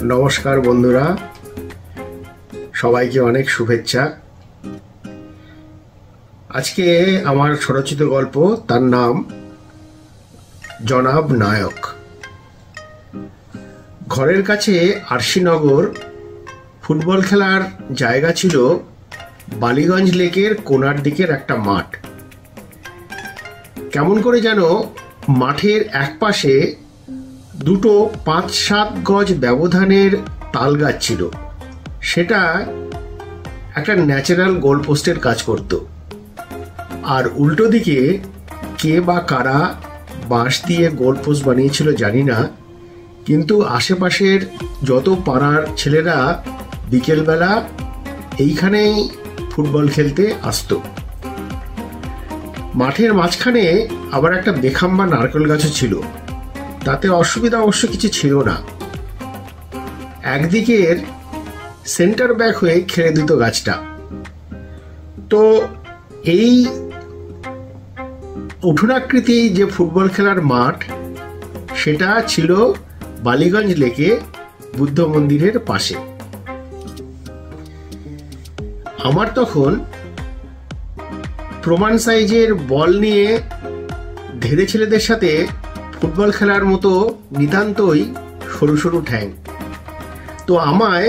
নমস্কার বন্ধুরা, সবাইকে অনেক শুভেচ্ছা। আজকে আমার স্বরচিত গল্প, তার নাম জনাব নায়ক। ঘরের কাছে আরশিনগর ফুটবল খেলার জায়গা ছিল বালিগঞ্জ লেকের কোনার দিকের একটা মাঠ। কেমন করে যেন মাঠের এক পাশে দুটো 5-7 গজ ব্যবধানের তাল গাছ ছিল। সেটা একটা ন্যাচারাল গোলপোস্টের কাজ করত। আর উল্টো দিকে কে বা কারা বাঁশ দিয়ে গোলপোস্ট বানিয়েছিল জানি না, কিন্তু আশেপাশের যত পাড়ার ছেলেরা বিকেলবেলা এইখানেই ফুটবল খেলতে আসতো। মাঠের মাঝখানে আবার একটা বেখাম্বা নারকেল গাছও ছিল। তাতে অসুবিধা অবশ্য কিছু ছিল না। একদিকের সেন্টার ব্যাক হয়ে খেলে দিত গাছটা। তো এই উঠোনাকৃতি যে ফুটবল খেলার মাঠ, সেটা ছিল বালিগঞ্জ লেকে বুদ্ধ মন্দিরের পাশে। আমার তখন প্রমাণ সাইজের বল নিয়ে ধেড়ে ছেলেদের সাথে ফুটবল খেলার মতো নিতান্তই সরু সরু ঠ্যাং। তো আমায়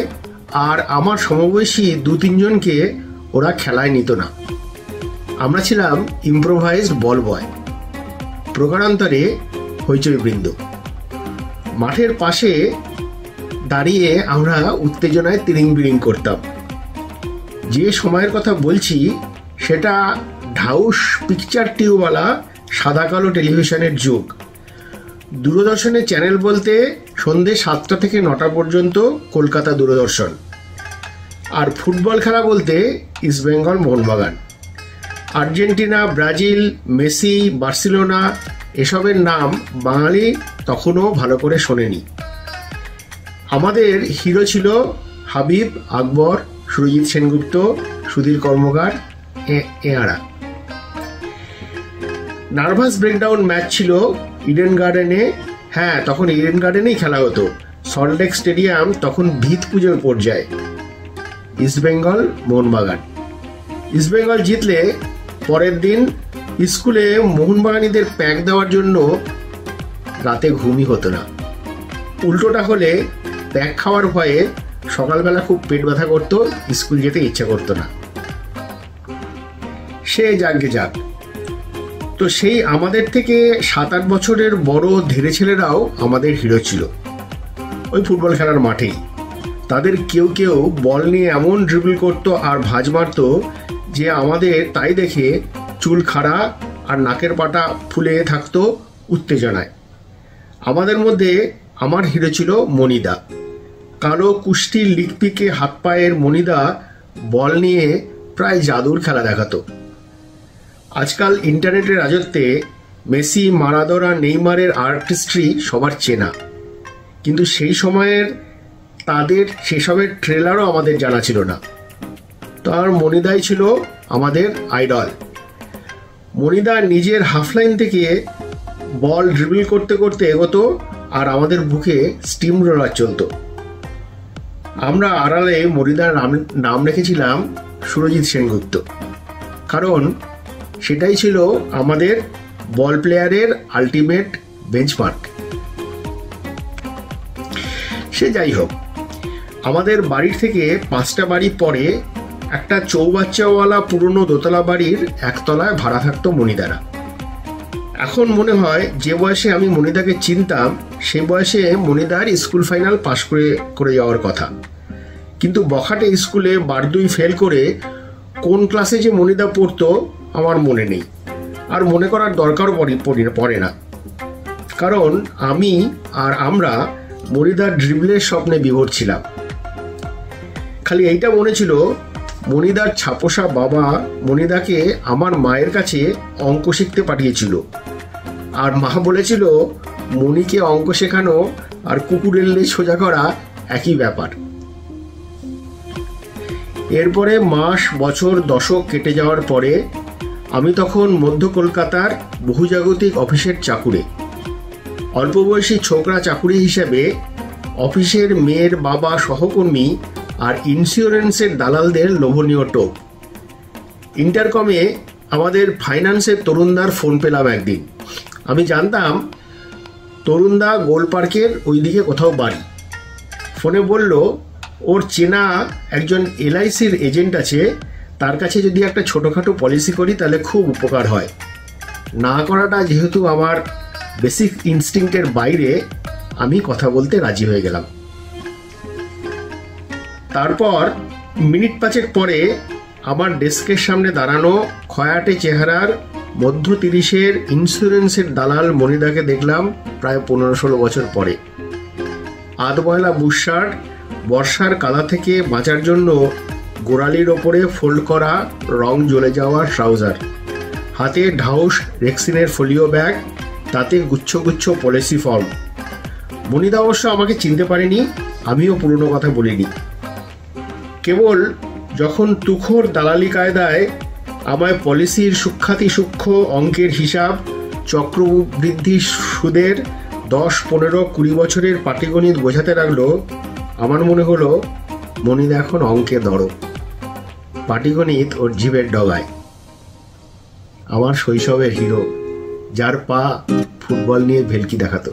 আর আমার সমবয়সী 2-3 জনকে ওরা খেলায় নিত না। আমরা ছিলাম ইম্প্রোভাইজড বল বয়, প্রকারান্তরে হইচই বৃন্দ। মাঠের পাশে দাঁড়িয়ে আমরা উত্তেজনায় তিরিং বিরিং করতাম। যে সময়ের কথা বলছি সেটা ঢাউস পিকচার টিউবওয়ালা সাদা কালো টেলিভিশনের যুগ। দূরদর্শনের চ্যানেল বলতে সন্ধ্যে 7টা থেকে 9টা পর্যন্ত কলকাতা দূরদর্শন, আর ফুটবল খেলা বলতে East Bengal Mohun Bagan. Argentina, Brazil, Messi, Barcelona এসবের নাম বাঙালি তখনও ভালো করে শোনেনি। আমাদের হিরো ছিল হাবিব, আকবর, সুরজিৎ সেনগুপ্ত, সুধীর কর্মকার, এঁরা। নার্ভাস ব্রেকডাউন ম্যাচ ছিল ইডেন গার্ডেনে। হ্যাঁ, তখন ইডেন গার্ডেনেই খেলা হতো। সল্টলেক স্টেডিয়াম তখন ভিত পুজোর পর্যায়ে। ইস্টবেঙ্গল মোহনবাগান। ইস্টবেঙ্গল জিতলে পরের দিন স্কুলে মোহনবাগানীদের প্যাক দেওয়ার জন্য রাতে ঘুমই হতো না। উল্টোটা হলে প্যাক খাওয়ার ভয়ে সকালবেলা খুব পেট ব্যথা করতো, স্কুল যেতে ইচ্ছা করতো না। সে যাকে যাক। তো সেই আমাদের থেকে 7-8 বছরের বড় ধেড়ে ছেলেরাও আমাদের হিরো ছিল ওই ফুটবল খেলার মাঠেই। তাদের কেউ কেউ বল নিয়ে এমন ড্রিবল করতো আর ভাঁজ মারতো যে আমাদের তাই দেখে চুল খাড়া আর নাকের পাটা ফুলে থাকতো উত্তেজনায়। আমাদের মধ্যে আমার হিরো ছিল মনিদা। কালো কুষ্টির লিকপিকে হাত পায়ের মনিদা বল নিয়ে প্রায় জাদুর খেলা দেখাতো। আজকাল ইন্টারনেটের রাজত্বে মেসি, মারাদোনা, নেইমারের আর্টিস্ট্রি সবার চেনা, কিন্তু সেই সময়ের তাদের সেসবের ট্রেলারও আমাদের জানা ছিল না। তার মনিদাই ছিল আমাদের আইডল। মনিদা নিজের হাফলাইন থেকে বল ড্রিবল করতে করতে এগোতো আর আমাদের বুকে স্টিম রোলার চলতো। আমরা আড়ালে মনিদার নাম রেখেছিলাম সুরজিৎ সেনগুপ্ত, কারণ সেটাই ছিল আমাদের বল প্লেয়ারের আলটিমেট বেঞ্চমার্ক। সে যাই হোক, আমাদের বাড়ির থেকে 5টা বাড়ি পরে একটা চৌবাচ্চাওয়ালা পুরনো দোতলা বাড়ির একতলায় ভাড়া থাকতো মনিদারা। এখন মনে হয় যে বয়সে আমি মনিদাকে চিনতাম সে বয়সে মনিদার স্কুল ফাইনাল পাশ করে যাওয়ার কথা, কিন্তু বখাটে স্কুলে বারদুই ফেল করে কোন ক্লাসে যে মনিদা পড়তো আমার মনে নেই, আর মনে করার দরকারও পড়ে না, কারণ আমি আর আমরা মনিদার ড্রিবলের স্বপ্নে বিভোর ছিলাম। খালি এইটা মনে ছিল, মনিদার ছাপোষা বাবা মনিদাকে আমার মায়ের কাছে অঙ্ক শিখতে পাঠিয়েছিল, আর মা বলেছিল মনিকে অঙ্ক শেখানো আর কুকুরের লেজ সোজা করা একই ব্যাপার। এরপরে মাস, বছর, দশক কেটে যাওয়ার পরে আমি তখন মধ্য কলকাতার বহুজাগতিক অফিসের চাকুরে। অল্প বয়সী ছোকরা চাকুরি হিসেবে অফিসের মেয়ের বাবা সহকর্মী আর ইন্স্যুরেন্সের দালালদের লোভনীয় টোপ। ইন্টারকমে আমাদের ফাইন্যান্সের তরুণদার ফোন পেলাম একদিন। আমি জানতাম তরুণদা গোল পার্কের ওইদিকে কোথাও বাড়ি। ফোনে বলল ওর চেনা একজন LICর এজেন্ট আছে, তার কাছে যদি একটা ছোটোখাটো পলিসি করি তাহলে খুব উপকার হয়। না করাটা যেহেতু আমার বেসিক ইনস্টিংক্টের বাইরে, আমি কথা বলতে রাজি হয়ে গেলাম। তারপর মিনিট 5 পরে আমার ডেস্কের সামনে দাঁড়ানো খয়াটে চেহারার মধ্য 30-এর ইন্স্যুরেন্সের দালাল মনিদাকে দেখলাম প্রায় 15-16 বছর পরে। আধময়লা বুশশার্ট, বর্ষার কাদা থেকে বাঁচার জন্য গোড়ালির ওপরে ফোল্ড করা রং জ্বলে যাওয়ার ট্রাউজার, হাতে ঢাউস রেক্সিনের ফোলিও ব্যাগ, তাতে গুচ্ছ গুচ্ছ পলিসি ফর্ম। মনিদা অবশ্য আমাকে চিনতে পারেনি, আমিও পুরনো কথা বলিনি। কেবল যখন তুখোর দালালি কায়দায় আমায় পলিসির সূক্ষ্মাতি সূক্ষ্ম অঙ্কের হিসাব, চক্রবৃদ্ধি সুদের 10, 15, 20 বছরের পাটিগণিত বোঝাতে লাগলো, আমার মনে হলো মনিদা এখন অঙ্কে দড়, পাটিগণিত ওর জিভের ডগায়। আমার শৈশবের হিরো, যার পা ফুটবল নিয়ে ভেলকি দেখাতো।